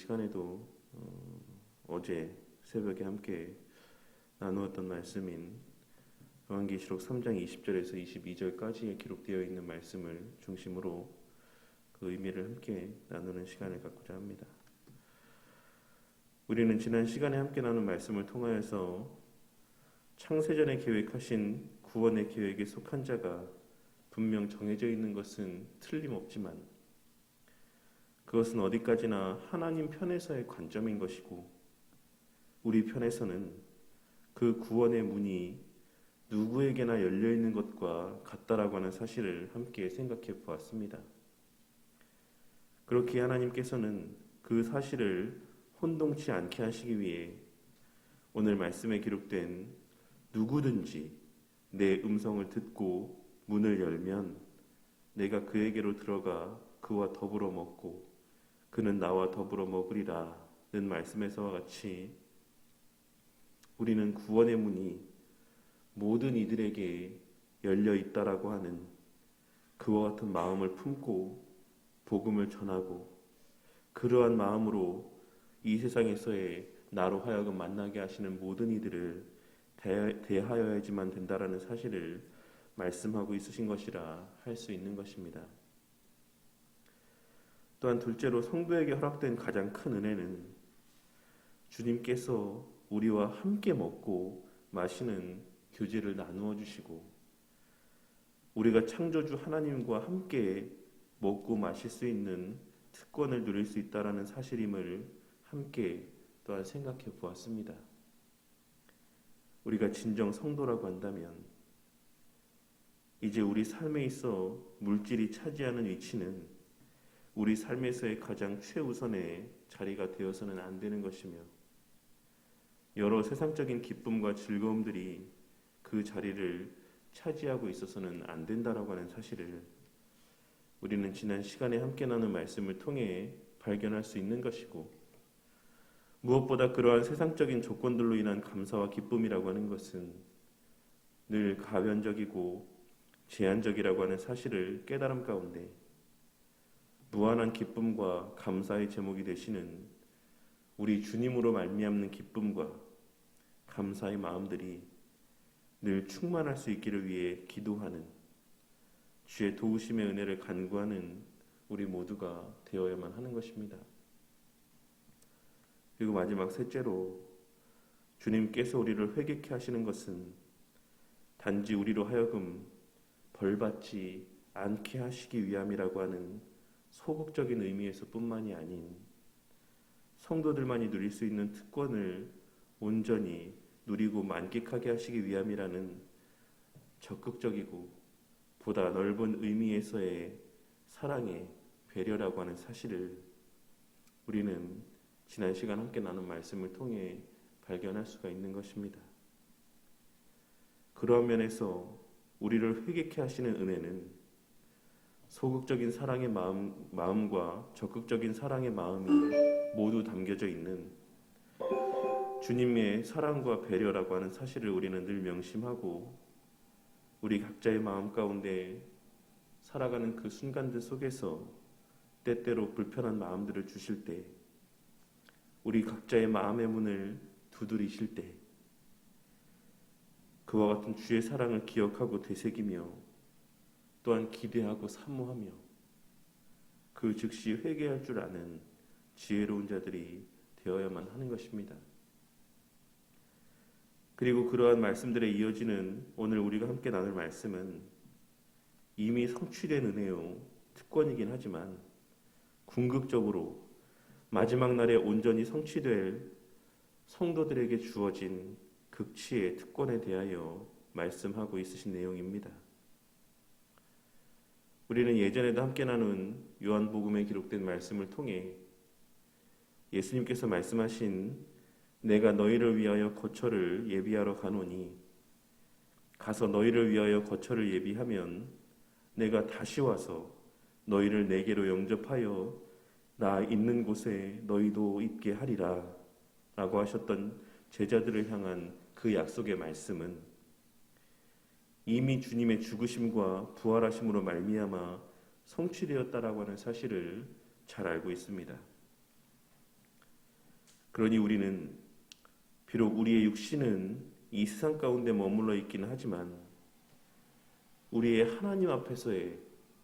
시간에도 어제 새벽에 함께 나누었던 말씀인 요한계시록 3장 20절에서 22절까지에 기록되어 있는 말씀을 중심으로 그 의미를 함께 나누는 시간을 갖고자 합니다. 우리는 지난 시간에 함께 나눈 말씀을 통하여서 창세전에 계획하신 구원의 계획에 속한 자가 분명 정해져 있는 것은 틀림없지만 그것은 어디까지나 하나님 편에서의 관점인 것이고 우리 편에서는 그 구원의 문이 누구에게나 열려있는 것과 같다라고 하는 사실을 함께 생각해 보았습니다. 그렇게 하나님께서는 그 사실을 혼동치 않게 하시기 위해 오늘 말씀에 기록된 누구든지 내 음성을 듣고 문을 열면 내가 그에게로 들어가 그와 더불어 먹고 그는 나와 더불어 먹으리라 는 말씀에서와 같이 우리는 구원의 문이 모든 이들에게 열려 있다라고 하는 그와 같은 마음을 품고 복음을 전하고 그러한 마음으로 이 세상에서의 나로 하여금 만나게 하시는 모든 이들을 대하여야지만 된다라는 사실을 말씀하고 있으신 것이라 할 수 있는 것입니다. 또한 둘째로 성도에게 허락된 가장 큰 은혜는 주님께서 우리와 함께 먹고 마시는 교제를 나누어 주시고 우리가 창조주 하나님과 함께 먹고 마실 수 있는 특권을 누릴 수 있다라는 사실임을 함께 또한 생각해 보았습니다. 우리가 진정 성도라고 한다면 이제 우리 삶에 있어 물질이 차지하는 위치는 우리 삶에서의 가장 최우선의 자리가 되어서는 안 되는 것이며 여러 세상적인 기쁨과 즐거움들이 그 자리를 차지하고 있어서는 안 된다라고 하는 사실을 우리는 지난 시간에 함께 나눈 말씀을 통해 발견할 수 있는 것이고 무엇보다 그러한 세상적인 조건들로 인한 감사와 기쁨이라고 하는 것은 늘 가변적이고 제한적이라고 하는 사실을 깨달음 가운데 무한한 기쁨과 감사의 제목이 되시는 우리 주님으로 말미암는 기쁨과 감사의 마음들이 늘 충만할 수 있기를 위해 기도하는 주의 도우심의 은혜를 간구하는 우리 모두가 되어야만 하는 것입니다. 그리고 마지막 셋째로 주님께서 우리를 회개케 하시는 것은 단지 우리로 하여금 벌받지 않게 하시기 위함이라고 하는 소극적인 의미에서 뿐만이 아닌 성도들만이 누릴 수 있는 특권을 온전히 누리고 만끽하게 하시기 위함이라는 적극적이고 보다 넓은 의미에서의 사랑의 배려라고 하는 사실을 우리는 지난 시간 함께 나눈 말씀을 통해 발견할 수가 있는 것입니다. 그러한 면에서 우리를 회개케 하시는 은혜는 소극적인 사랑의 마음과 적극적인 사랑의 마음이 모두 담겨져 있는 주님의 사랑과 배려라고 하는 사실을 우리는 늘 명심하고 우리 각자의 마음 가운데 살아가는 그 순간들 속에서 때때로 불편한 마음들을 주실 때 우리 각자의 마음의 문을 두드리실 때 그와 같은 주의 사랑을 기억하고 되새기며 또한 기대하고 사모하며 그 즉시 회개할 줄 아는 지혜로운 자들이 되어야만 하는 것입니다. 그리고 그러한 말씀들에 이어지는 오늘 우리가 함께 나눌 말씀은 이미 성취된 은혜요 특권이긴 하지만 궁극적으로 마지막 날에 온전히 성취될 성도들에게 주어진 극치의 특권에 대하여 말씀하고 있으신 내용입니다. 우리는 예전에도 함께 나눈 요한복음에 기록된 말씀을 통해 예수님께서 말씀하신 내가 너희를 위하여 거처를 예비하러 가노니 가서 너희를 위하여 거처를 예비하면 내가 다시 와서 너희를 내게로 영접하여 나 있는 곳에 너희도 있게 하리라 라고 하셨던 제자들을 향한 그 약속의 말씀은 이미 주님의 죽으심과 부활하심으로 말미암아 성취되었다라고 하는 사실을 잘 알고 있습니다. 그러니 우리는 비록 우리의 육신은 이 세상 가운데 머물러 있기는 하지만 우리의 하나님 앞에서의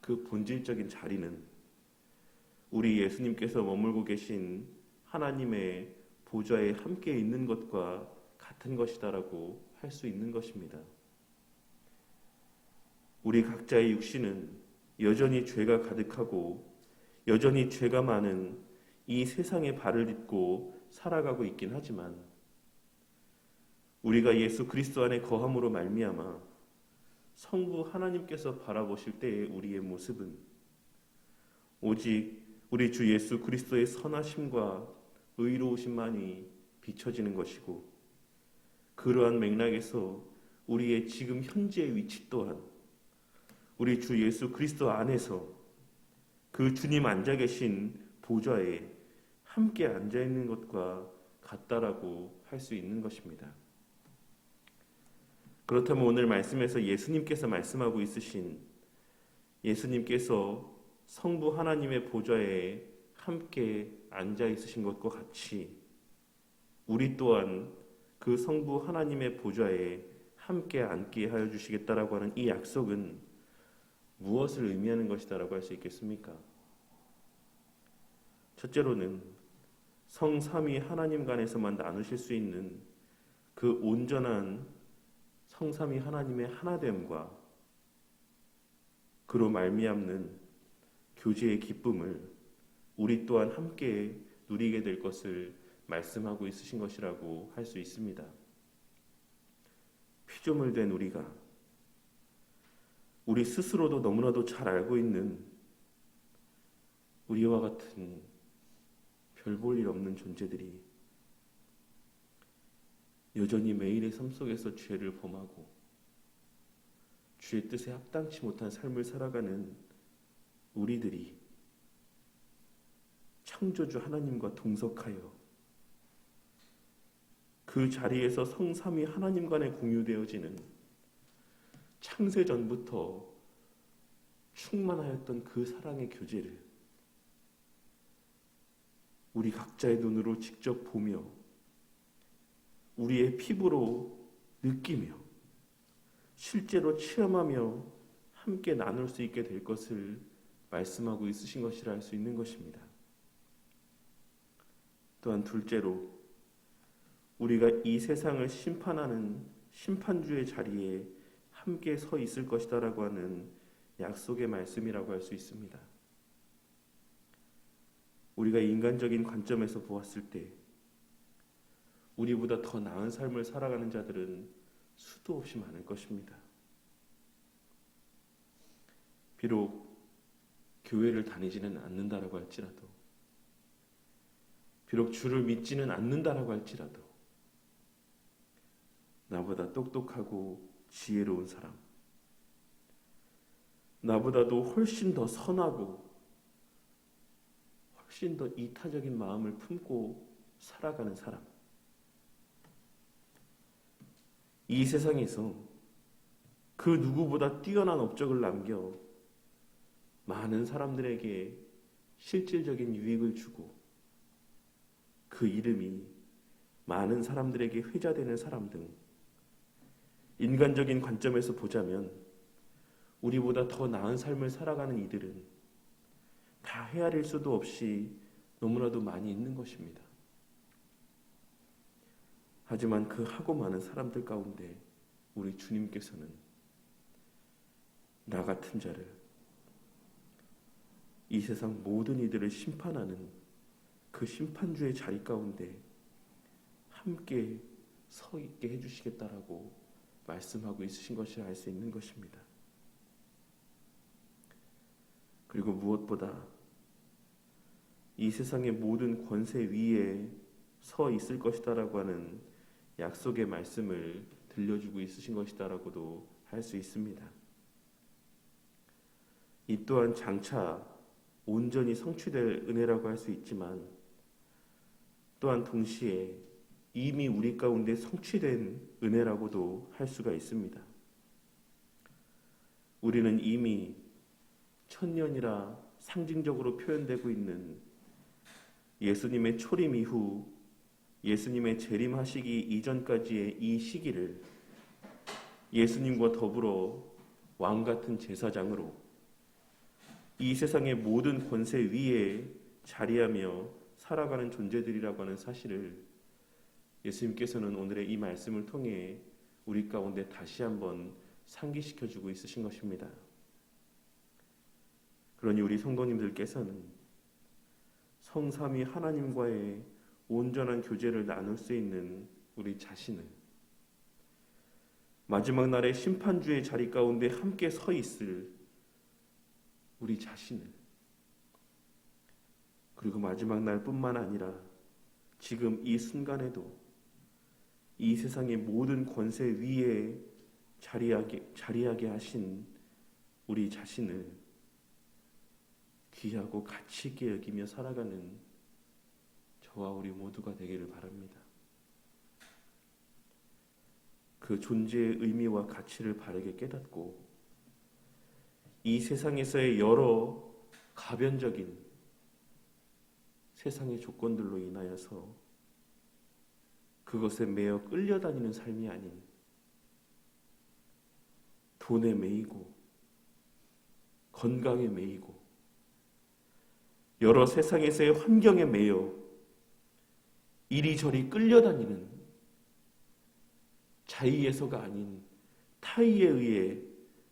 그 본질적인 자리는 우리 예수님께서 머물고 계신 하나님의 보좌에 함께 있는 것과 같은 것이다라고 할 수 있는 것입니다. 우리 각자의 육신은 여전히 죄가 가득하고 여전히 죄가 많은 이 세상에 발을 딛고 살아가고 있긴 하지만 우리가 예수 그리스도 안에 거함으로 말미암아 성부 하나님께서 바라보실 때의 우리의 모습은 오직 우리 주 예수 그리스도의 선하심과 의로우심만이 비춰지는 것이고, 그러한 맥락에서 우리의 지금 현재의 위치 또한 우리 주 예수 그리스도 안에서 그 주님 앉아 계신 보좌에 함께 앉아 있는 것과 같다라고 할 수 있는 것입니다. 그렇다면 오늘 말씀에서 예수님께서 말씀하고 있으신 예수님께서 성부 하나님의 보좌에 함께 앉아 있으신 것과 같이 우리 또한 그 성부 하나님의 보좌에 함께 앉게 하여 주시겠다라고 하는 이 약속은 무엇을 의미하는 것이다라고 할 수 있겠습니까? 첫째로는 성삼위 하나님 간에서만 나누실 수 있는 그 온전한 성삼위 하나님의 하나됨과 그로 말미암는 교제의 기쁨을 우리 또한 함께 누리게 될 것을 말씀하고 있으신 것이라고 할 수 있습니다. 피조물 된 우리가 우리 스스로도 너무나도 잘 알고 있는 우리와 같은 별 볼 일 없는 존재들이 여전히 매일의 삶 속에서 죄를 범하고 주의 뜻에 합당치 못한 삶을 살아가는 우리들이 창조주 하나님과 동석하여 그 자리에서 성삼위 하나님 간에 공유되어지는 창세전부터 충만하였던 그 사랑의 교제를 우리 각자의 눈으로 직접 보며 우리의 피부로 느끼며 실제로 체험하며 함께 나눌 수 있게 될 것을 말씀하고 있으신 것이라 할 수 있는 것입니다. 또한 둘째로 우리가 이 세상을 심판하는 심판주의 자리에 함께 서 있을 것이다라고 하는 약속의 말씀이라고 할 수 있습니다. 우리가 인간적인 관점에서 보았을 때 우리보다 더 나은 삶을 살아가는 자들은 수도 없이 많을 것입니다. 비록 교회를 다니지는 않는다라고 할지라도, 비록 주를 믿지는 않는다라고 할지라도 나보다 똑똑하고 지혜로운 사람, 나보다도 훨씬 더 선하고 훨씬 더 이타적인 마음을 품고 살아가는 사람, 이 세상에서 그 누구보다 뛰어난 업적을 남겨 많은 사람들에게 실질적인 유익을 주고 그 이름이 많은 사람들에게 회자되는 사람 등 인간적인 관점에서 보자면 우리보다 더 나은 삶을 살아가는 이들은 다 헤아릴 수도 없이 너무나도 많이 있는 것입니다. 하지만 그 하고 많은 사람들 가운데 우리 주님께서는 나 같은 자를, 이 세상 모든 이들을 심판하는 그 심판주의 자리 가운데 함께 서 있게 해주시겠다라고 말씀하고 있으신 것이라 할 수 있는 것입니다. 그리고 무엇보다 이 세상의 모든 권세 위에 서 있을 것이다라고 하는 약속의 말씀을 들려주고 있으신 것이다라고도 할 수 있습니다. 이 또한 장차 온전히 성취될 은혜라고 할 수 있지만 또한 동시에 이미 우리 가운데 성취된 은혜라고도 할 수가 있습니다. 우리는 이미 천년이라 상징적으로 표현되고 있는 예수님의 초림 이후 예수님의 재림하시기 이전까지의 이 시기를 예수님과 더불어 왕같은 제사장으로 이 세상의 모든 권세 위에 자리하며 살아가는 존재들이라고 하는 사실을 예수님께서는 오늘의 이 말씀을 통해 우리 가운데 다시 한번 상기시켜주고 있으신 것입니다. 그러니 우리 성도님들께서는 성삼위 하나님과의 온전한 교제를 나눌 수 있는 우리 자신을, 마지막 날의 심판주의 자리 가운데 함께 서 있을 우리 자신을, 그리고 마지막 날뿐만 아니라 지금 이 순간에도 이 세상의 모든 권세 위에 자리하게 하신 우리 자신을 귀하고 가치 있게 여기며 살아가는 저와 우리 모두가 되기를 바랍니다. 그 존재의 의미와 가치를 바르게 깨닫고 이 세상에서의 여러 가변적인 세상의 조건들로 인하여서 그것에 매여 끌려다니는 삶이 아닌 돈에 매이고 건강에 매이고 여러 세상에서의 환경에 매여 이리저리 끌려다니는 자의에서가 아닌 타의에 의해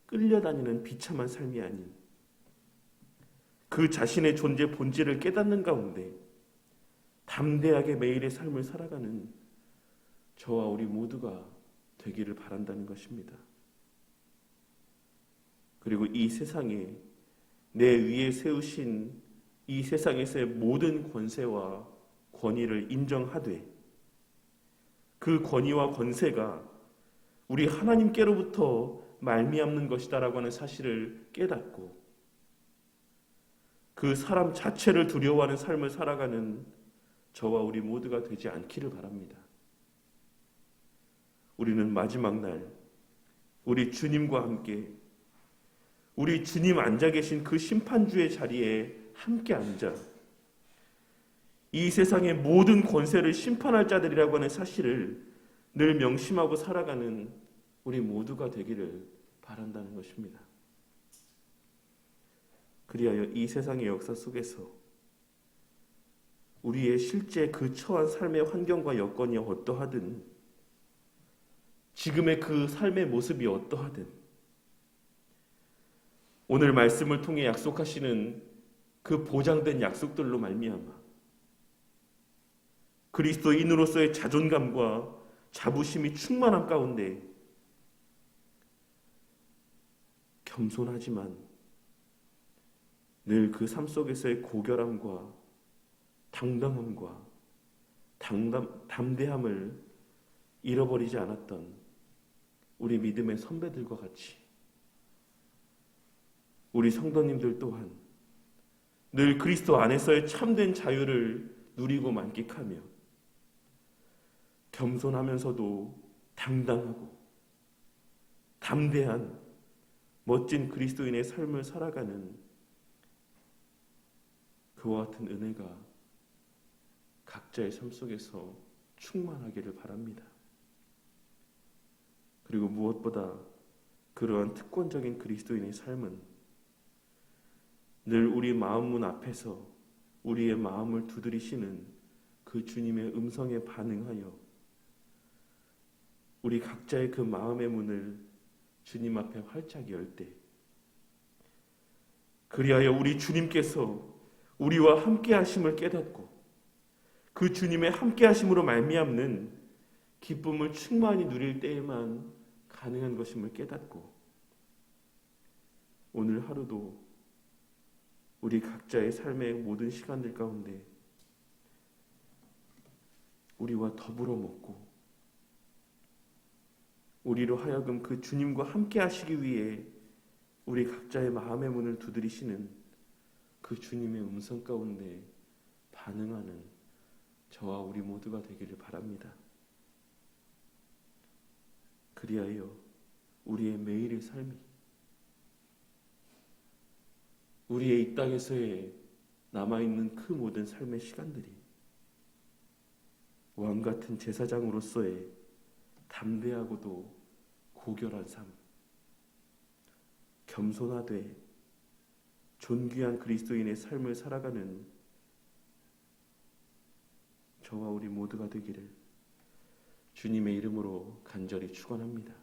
끌려다니는 비참한 삶이 아닌 그 자신의 존재 본질을 깨닫는 가운데 담대하게 매일의 삶을 살아가는 저와 우리 모두가 되기를 바란다는 것입니다. 그리고 이 세상에 내 위에 세우신 이 세상에서의 모든 권세와 권위를 인정하되 그 권위와 권세가 우리 하나님께로부터 말미암는 것이다라고 하는 사실을 깨닫고 그 사람 자체를 두려워하는 삶을 살아가는 저와 우리 모두가 되지 않기를 바랍니다. 우리는 마지막 날 우리 주님과 함께 우리 주님 앉아 계신 그 심판주의 자리에 함께 앉아 이 세상의 모든 권세를 심판할 자들이라고 하는 사실을 늘 명심하고 살아가는 우리 모두가 되기를 바란다는 것입니다. 그리하여 이 세상의 역사 속에서 우리의 실제 그 처한 삶의 환경과 여건이 어떠하든 지금의 그 삶의 모습이 어떠하든 오늘 말씀을 통해 약속하시는 그 보장된 약속들로 말미암아 그리스도인으로서의 자존감과 자부심이 충만함 가운데 겸손하지만 늘 그 삶 속에서의 고결함과 당당함과 담대함을 잃어버리지 않았던 우리 믿음의 선배들과 같이 우리 성도님들 또한 늘 그리스도 안에서의 참된 자유를 누리고 만끽하며 겸손하면서도 당당하고 담대한 멋진 그리스도인의 삶을 살아가는 그와 같은 은혜가 각자의 삶 속에서 충만하기를 바랍니다. 그리고 무엇보다 그러한 특권적인 그리스도인의 삶은 늘 우리 마음문 앞에서 우리의 마음을 두드리시는 그 주님의 음성에 반응하여 우리 각자의 그 마음의 문을 주님 앞에 활짝 열 때 그리하여 우리 주님께서 우리와 함께 하심을 깨닫고 그 주님의 함께 하심으로 말미암는 기쁨을 충만히 누릴 때에만 가능한 것임을 깨닫고 오늘 하루도 우리 각자의 삶의 모든 시간들 가운데 우리와 더불어 먹고 우리로 하여금 그 주님과 함께 하시기 위해 우리 각자의 마음의 문을 두드리시는 그 주님의 음성 가운데 반응하는 저와 우리 모두가 되기를 바랍니다. 그리하여 우리의 매일의 삶이 우리의 이 땅에서의 남아있는 그 모든 삶의 시간들이 왕 같은 제사장으로서의 담대하고도 고결한 삶, 겸손하되 존귀한 그리스도인의 삶을 살아가는 저와 우리 모두가 되기를 주님의 이름으로 간절히 축원합니다.